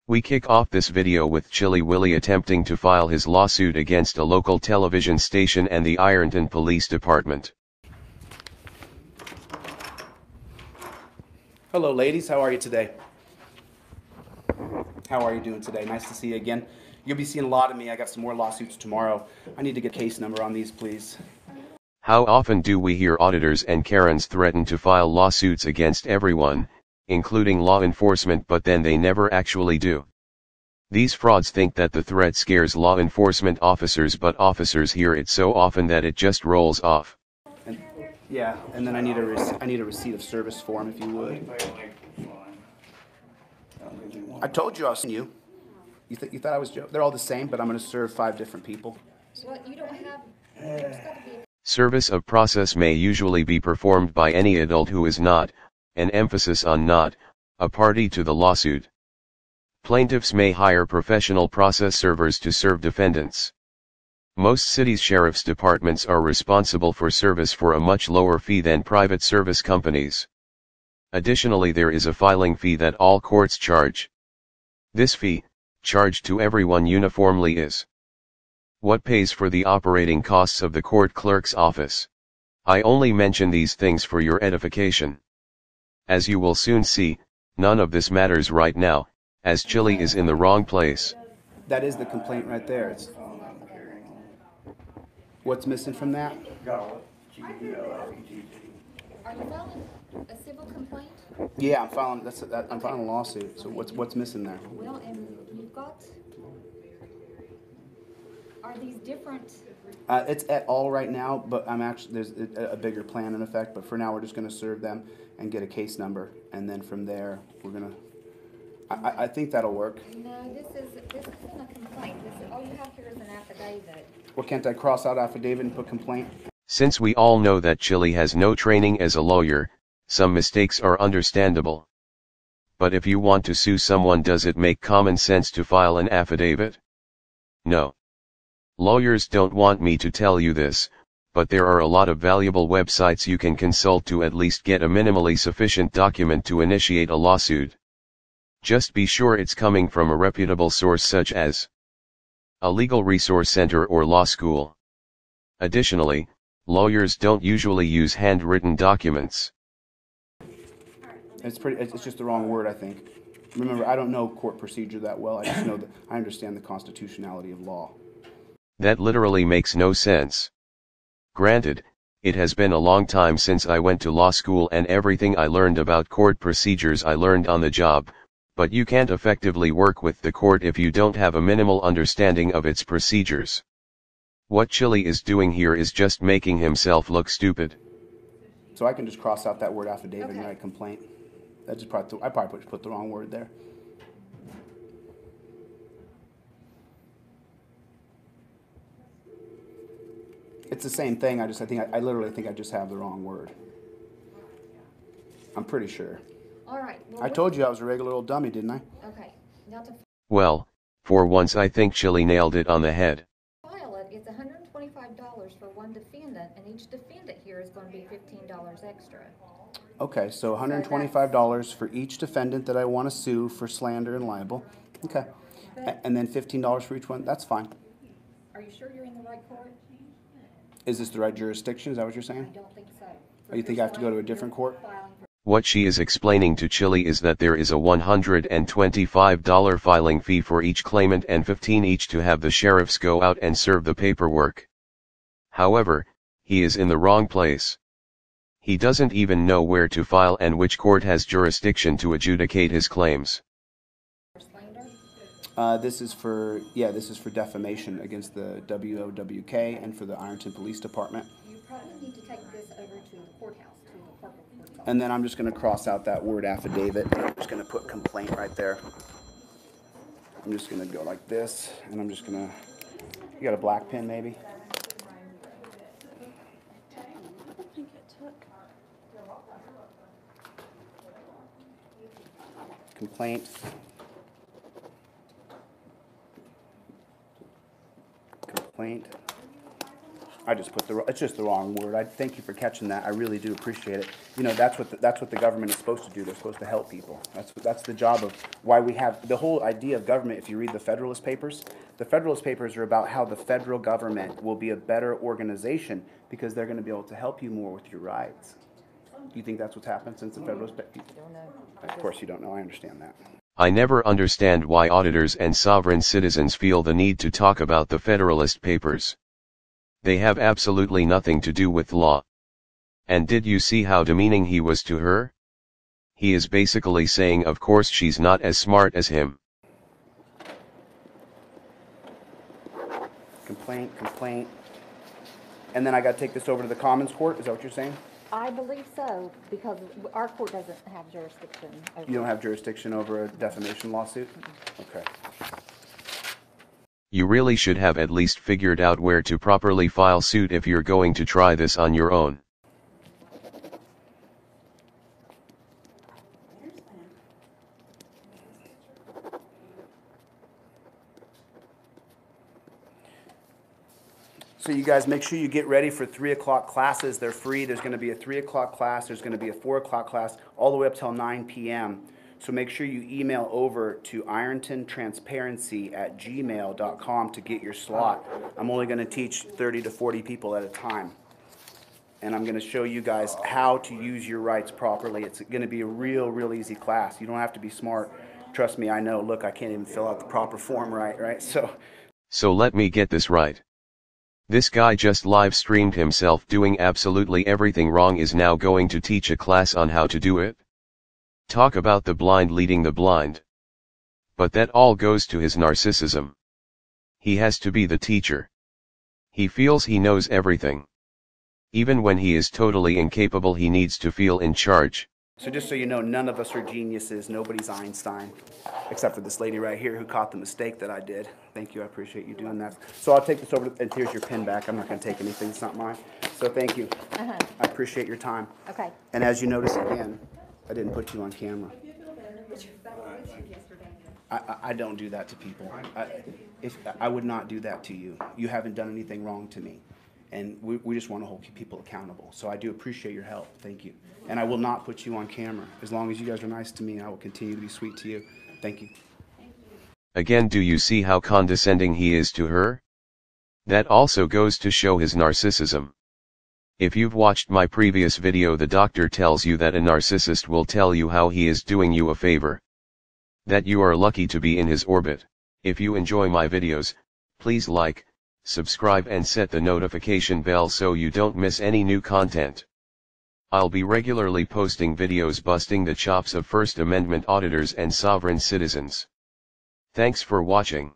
We kick off this video with Chili Willie attempting to file his lawsuit against a local television station and the Ironton Police Department. Hello ladies, how are you today? How are you doing today? Nice to see you again. You'll be seeing a lot of me. I got some more lawsuits tomorrow. I need to get a case number on these, please. How often do we hear auditors and Karens threaten to file lawsuits against everyone, including law enforcement, but then they never actually do? These frauds think that the threat scares law enforcement officers, but officers hear it so often that it just rolls off. And then I need a receipt of service form, if you would. I told you I was seeing you. You thought I was joking? They're all the same, but I'm going to serve 5 different people. Well, you don't have... Service of process may usually be performed by any adult who is not, an emphasis on not, a party to the lawsuit. Plaintiffs may hire professional process servers to serve defendants. Most cities' sheriff's departments are responsible for service for a much lower fee than private service companies. Additionally, there is a filing fee that all courts charge. This fee, charged to everyone uniformly, is what pays for the operating costs of the court clerk's office. I only mention these things for your edification. As you will soon see, none of this matters right now, as Chili is in the wrong place. That is the complaint right there. What's missing from that? Are you filing a civil complaint? Yeah, I'm filing a lawsuit. So what's missing there? Well, and you've got... Are these different? It's at all right now, but there's a bigger plan in effect. But for now, we're just going to serve them and get a case number, and then from there, we're going to. I think that'll work. No, this isn't a complaint. All you have here is an affidavit. Well, can't I cross out affidavit and put complaint? Since we all know that Chili has no training as a lawyer, some mistakes are understandable. But if you want to sue someone, does it make common sense to file an affidavit? No. Lawyers don't want me to tell you this, but there are a lot of valuable websites you can consult to at least get a minimally sufficient document to initiate a lawsuit. Just be sure it's coming from a reputable source such as a legal resource center or law school. Additionally, lawyers don't usually use handwritten documents. It's just the wrong word, I think. Remember, I don't know court procedure that well. I just know that I understand the constitutionality of law. That literally makes no sense. Granted, it has been a long time since I went to law school, and everything I learned about court procedures I learned on the job, but you can't effectively work with the court if you don't have a minimal understanding of its procedures. What Chili is doing here is just making himself look stupid. So I can just cross out that word affidavit and write complaint. I probably put the wrong word there. It's the same thing. I literally think I just have the wrong word. I'm pretty sure. All right. Well, I told you I was a regular old dummy, didn't I? Okay. Now to Well, for once I think Chili nailed it on the head. file it, it's $125 for one defendant, and each defendant here is going to be $15 extra. Okay, so $125 for each defendant that I want to sue for slander and libel. Okay. And then $15 for each one. That's fine. Are you sure you're in the right court? Is this the right jurisdiction? Is that what you're saying? I don't think so. Or you think I have to go to a different court? What she is explaining to Chili is that there is a $125 filing fee for each claimant and $15 each to have the sheriffs go out and serve the paperwork. However, he is in the wrong place. He doesn't even know where to file and which court has jurisdiction to adjudicate his claims. This is for defamation against the WOWK and for the Ironton Police Department. You probably need to take this over to the courthouse, to the clerk of court's office. And then I'm just going to cross out that word affidavit, and I'm just going to put complaint right there. I'm just going to go like this, and I'm just going to... You got a black pen, maybe? Complaint. Complaint. I just put it's just the wrong word. I thank you for catching that. I really do appreciate it. You know, that's what the government is supposed to do. They're supposed to help people. That's the job of why we have the whole idea of government. If you read the Federalist Papers, the Federalist Papers are about how the federal government will be a better organization because they're going to be able to help you more with your rights. You think that's what's happened since the Federalist Papers? I don't know. Of course you don't know. I understand that. I never understand why auditors and sovereign citizens feel the need to talk about the Federalist Papers. They have absolutely nothing to do with law. And did you see how demeaning he was to her? He is basically saying of course she's not as smart as him. Complaint. And then I got to take this over to the Commons Court? Is that what you're saying? I believe so, because our court doesn't have jurisdiction over. You don't have jurisdiction over a defamation lawsuit? Okay. You really should have at least figured out where to properly file suit if you're going to try this on your own. So you guys make sure you get ready for 3 o'clock classes. They're free. There's going to be a 3 o'clock class. There's going to be a 4 o'clock class all the way up till 9 p.m. So make sure you email over to irontontransparency@gmail.com to get your slot. I'm only going to teach 30 to 40 people at a time. And I'm going to show you guys how to use your rights properly. It's going to be a real easy class. You don't have to be smart. Trust me, I know. Look, I can't even fill out the proper form right? So let me get this right. This guy just live streamed himself doing absolutely everything wrong is now going to teach a class on how to do it? Talk about the blind leading the blind. But that all goes to his narcissism. He has to be the teacher. He feels he knows everything. Even when he is totally incapable, he needs to feel in charge. So just so you know, none of us are geniuses. Nobody's Einstein, except for this lady right here who caught the mistake that I did. Thank you. I appreciate you doing that. So I'll take this over, and here's your pin back. I'm not going to take anything. It's not mine. So thank you. I appreciate your time. Okay. And as you notice again, I didn't put you on camera. I don't do that to people. I would not do that to you. You haven't done anything wrong to me. And we just want to hold people accountable. So I do appreciate your help. Thank you. And I will not put you on camera. As long as you guys are nice to me, I will continue to be sweet to you. Thank you. Again, do you see how condescending he is to her? That also goes to show his narcissism. If you've watched my previous video, the doctor tells you that a narcissist will tell you how he is doing you a favor. That you are lucky to be in his orbit. If you enjoy my videos, please like, subscribe and set the notification bell so you don't miss any new content. I'll be regularly posting videos busting the chops of First Amendment auditors and sovereign citizens. Thanks for watching.